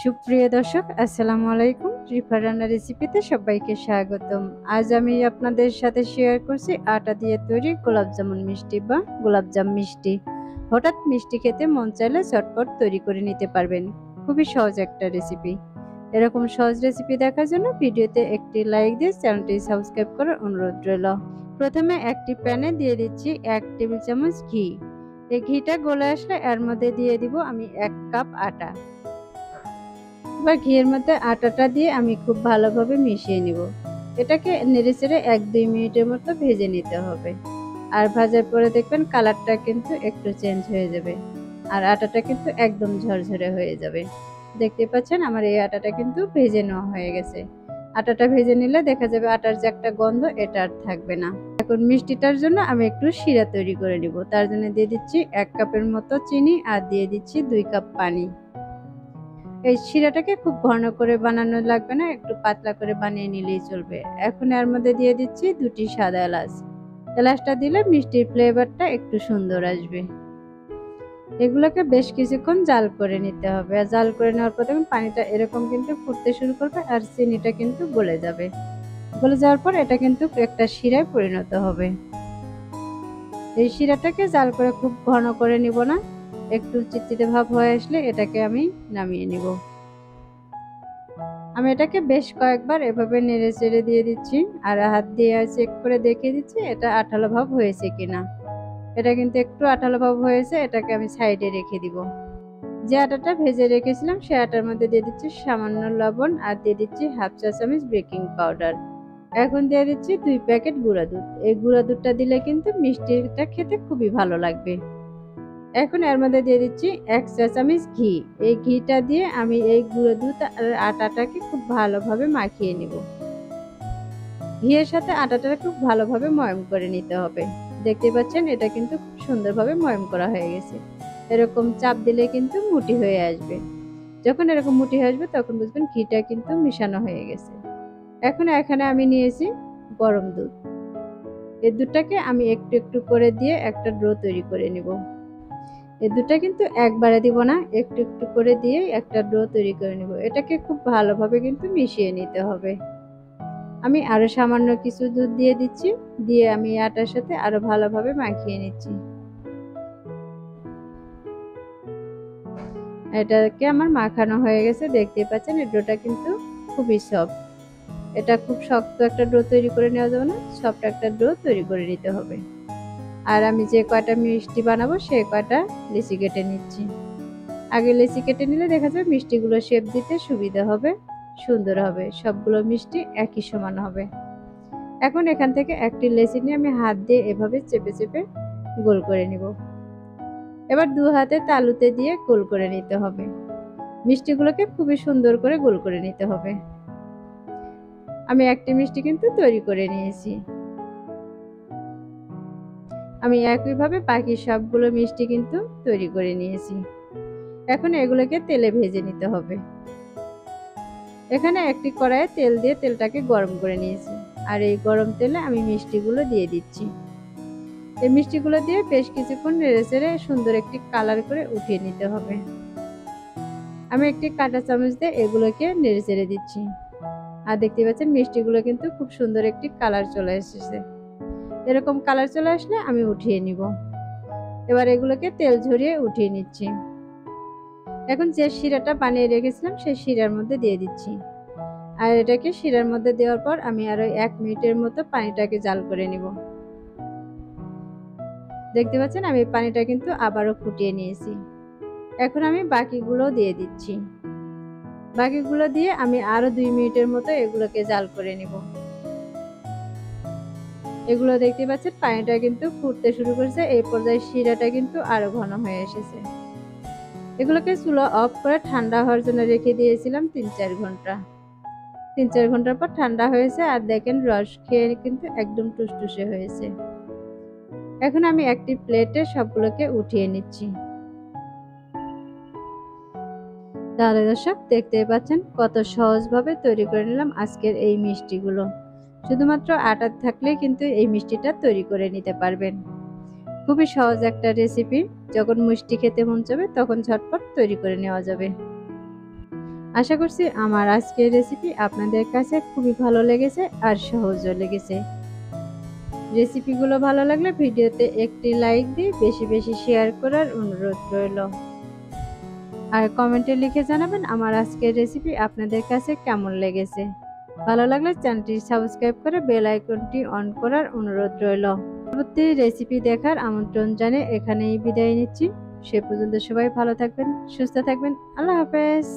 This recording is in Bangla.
সুপ্রিয় দর্শক, আসসালামু আলাইকুম। রিফা রান্না রেসিপিতে সবাইকে স্বাগতম। আজ আমি আপনাদের সাথে শেয়ার করছি আটা দিয়ে তৈরি গোলাপ জামুন মিষ্টি বা গোলাপজাম মিষ্টি। হঠাৎ মিষ্টি খেতে মন চাইলে চটপট তৈরি করে নিতে পারবেন। খুবই সহজ একটা রেসিপি। এরকম সহজ রেসিপি দেখার জন্য ভিডিওতে একটি লাইক দিয়ে চ্যানেলটি সাবস্ক্রাইব করার অনুরোধ রইল। প্রথমে একটি প্যানে দিয়ে দিচ্ছি 1 টেবিল চামচ ঘি। এই ঘিটা গলে আসলে এর মধ্যে দিয়ে দিব আমি 1 কাপ আটা। এবার ঘিয়ের মধ্যে আটাটা দিয়ে আমি খুব ভালোভাবে মিশিয়ে নিব। এটাকে নেড়েচেড়ে 1-2 মিনিটের মতো ভেজে নিতে হবে। আর ভাজার পরে দেখবেন কালারটা কিন্তু একটু চেঞ্জ হয়ে যাবে। আর আটাটা কিন্তু একদম ঝরঝরে হয়ে যাবে। দেখতে পাচ্ছেন আমার এই আটাটা কিন্তু ভেজে নেওয়া হয়ে গেছে। আটাটা ভেজে নিলে দেখা যাবে আটার যে একটা গন্ধ এটা আর থাকবে না। এখন মিষ্টিটার জন্য আমি একটু শিরা তৈরি করে নিব। তার জন্য দিয়ে দিচ্ছি 1 কাপের মতো চিনি আর দিয়ে দিচ্ছি 2 কাপ পানি। এই শিরাটাকে খুব ঘন করে বানানো লাগবে না, একটু পাতলা করে বানিয়ে নিলেই চলবে। এখন এর মধ্যে দিয়ে দিচ্ছি 2টি সাদা এলাচ। এলাচটা দিলে মিষ্টির ফ্লেভারটা একটু সুন্দর আসবে। এগুলোকে বেশ কিছুক্ষণ জাল করে নিতে হবে। আর জাল করে নেওয়ার পর দেখুন পানিটা এরকম কিন্তু ফুটতে শুরু করবে আর চিনিটা কিন্তু গলে যাবে। গলে যাওয়ার পর এটা কিন্তু একটা শিরায় পরিণত হবে। এই শিরাটাকে জাল করে খুব ঘন করে নিব না, একটু চিটচিটে ভাব হয়ে আসলে এটাকে আমি নামিয়ে নিব। আমি এটাকে বেশ কয়েকবার এভাবে নেড়ে চেড়ে দিয়ে দিচ্ছি আর হাত দিয়ে চেক করে দেখিয়ে দিচ্ছি এটা আঠালো ভাব হয়েছে কিনা। এটা কিন্তু একটু আঠালো ভাব হয়েছে, এটাকে আমি সাইডে রেখে দিব। যে আটাটা ভেজে রেখেছিলাম সে আটার মধ্যে দিয়ে দিচ্ছি সামান্য লবণ আর দিয়ে দিচ্ছি হাফ চা চামচ বেকিং পাউডার। এখন দিয়ে দিচ্ছি 2 প্যাকেট গুঁড়া দুধ। এই গুঁড়া দুধটা দিলে কিন্তু মিষ্টিটা খেতে খুবই ভালো লাগবে। এখন এর মধ্যে দিয়ে দিচ্ছি 1 চা চামচ ঘি। এই ঘিটা দিয়ে আমি এই গুঁড়ো দুধ আর আটাটাকে খুব ভালোভাবে মাখিয়ে নিব। ঘিয়ের সাথে আটাটা খুব ভালোভাবে ময়ম করে নিতে হবে। দেখতে পাচ্ছেন এটা কিন্তু খুব সুন্দরভাবে ময়ম করা হয়ে গেছে। এরকম চাপ দিলে কিন্তু মুঠি হয়ে আসবে। যখন এরকম মুঠি হয়ে আসবে তখন বুঝবেন ঘিটা কিন্তু মিশানো হয়ে গেছে। এখন এখানে আমি নিয়েছি গরম দুধ। এই দুধটাকে আমি একটু একটু করে দিয়ে একটা ডো তৈরি করে নিব। এই দুধটা কিন্তু একবারে দিব না, একটু একটু করে দিয়ে একটা ডো তৈরি করে নিব। এটাকে খুব ভালোভাবে কিন্তু মিশিয়ে নিতে হবে। আমি আরো সামান্য কিছু দুধ দিয়ে দিচ্ছি, দিয়ে আমি আটার সাথে আরো ভালোভাবে মাখিয়ে নিচ্ছি। এটাকে আমার মাখানো হয়ে গেছে, দেখতে পাচ্ছেন এই ডোটা কিন্তু খুবই সফট। এটা খুব শক্ত একটা ডো তৈরি করে নেওয়া যাবে না, সফট একটা ডো তৈরি করে নিতে হবে। আর আমি যে কয়টা মিষ্টি বানাবো সেই কয়টা লিচি কেটে নিচ্ছি। আগে লেচি কেটে নিলে দেখা যাবে মিষ্টিগুলো শেপ দিতে সুবিধা হবে, সুন্দর হবে, সবগুলো মিষ্টি একই সমান হবে। এখন এখান থেকে একটি লেচি নিয়ে আমি হাত দিয়ে এভাবে চেপে চেপে গোল করে নিব। এবার 2 হাতে তালুতে দিয়ে গোল করে নিতে হবে। মিষ্টিগুলোকে খুবই সুন্দর করে গোল করে নিতে হবে। আমি একটি মিষ্টি কিন্তু তৈরি করে নিয়েছি। আমি একইভাবে বাকি সবগুলো মিষ্টি কিন্তু তৈরি করে নিয়েছি। এখন এগুলোকে তেলে ভেজে নিতে হবে। এখানে একটি কড়াইয়ে তেল দিয়ে তেলটাকে গরম করে নিয়েছি আর এই গরম তেলে আমি মিষ্টিগুলো দিয়ে দিচ্ছি। এই মিষ্টিগুলো দিয়ে বেশ কিছুক্ষণ নেড়েচেড়ে সুন্দর একটি কালার করে উঠিয়ে নিতে হবে। আমি একটি কাঁটা চামচ দিয়ে এগুলোকে নেড়েচেড়ে দিচ্ছি আর দেখতে পাচ্ছেন মিষ্টিগুলো কিন্তু খুব সুন্দর একটি কালার চলে এসেছে। এরকম কালার চলে আসলে আমি উঠিয়ে নিব। এবার এগুলোকে তেল ঝরিয়ে উঠিয়ে নিচ্ছি। এখন যে শিরাটা বানিয়ে রেখেছিলাম সেই শিরার মধ্যে দিয়ে দিচ্ছি আর এটাকে শিরার মধ্যে দেওয়ার পর আমি আরো 1 মিনিটের মতো পানিটাকে জাল করে নিব। দেখতে পাচ্ছেন আমি পানিটা কিন্তু আবারও ফুটিয়ে নিয়েছি। এখন আমি বাকিগুলো দিয়ে দিচ্ছি। বাকিগুলো দিয়ে আমি আরো 2 মিনিটের মতো এগুলোকে জাল করে নিব। এগুলো দেখতে পাচ্ছেন পানিটা কিন্তু ফুটতে শুরু করেছে, এই পর্যায়ে শিরাটা কিন্তু আরো ঘন হয়ে এসেছে। এগুলোকে চুলা অফ করে ঠান্ডা হওয়ার জন্য রেখে দিয়েছিলাম 3-4 ঘন্টা। 3-4 ঘন্টার পর ঠান্ডা হয়েছে আর দেখেন রস খেয়ে কিন্তু একদম টুসটুসে হয়েছে। এখন আমি একটি প্লেটে সবগুলোকে উঠিয়ে নিচ্ছি। তাহলে দর্শক দেখতেই পাচ্ছেন কত সহজভাবে তৈরি করে নিলাম আজকের এই মিষ্টিগুলো। শুধুমাত্র আটা থাকলেই কিন্তু এই মিষ্টিটা তৈরি করে নিতে পারবেন। খুবই সহজ একটা রেসিপি, যখন মিষ্টি খেতে মন চাবে তখন ঝটপট তৈরি করে নেওয়া যাবে। আশা করছি আমার আজকের রেসিপি আপনাদের কাছে খুবই ভালো লেগেছে আর সহজও লেগেছে। রেসিপিগুলো ভালো লাগলে ভিডিওতে একটি লাইক দিয়ে বেশি বেশি শেয়ার করার অনুরোধ রইল। আর কমেন্টে লিখে জানাবেন আমার আজকের রেসিপি আপনাদের কাছে কেমন লেগেছে। ভালো লাগলে চ্যানেলটি সাবস্ক্রাইব করে বেল আইকনটি অন করার অনুরোধ রইল। পরবর্তী রেসিপি দেখার আমন্ত্রণ জানিয়ে এখানেই বিদায় নিচ্ছি। সে পর্যন্ত সবাই ভালো থাকবেন, সুস্থ থাকবেন। আল্লাহ হাফেজ।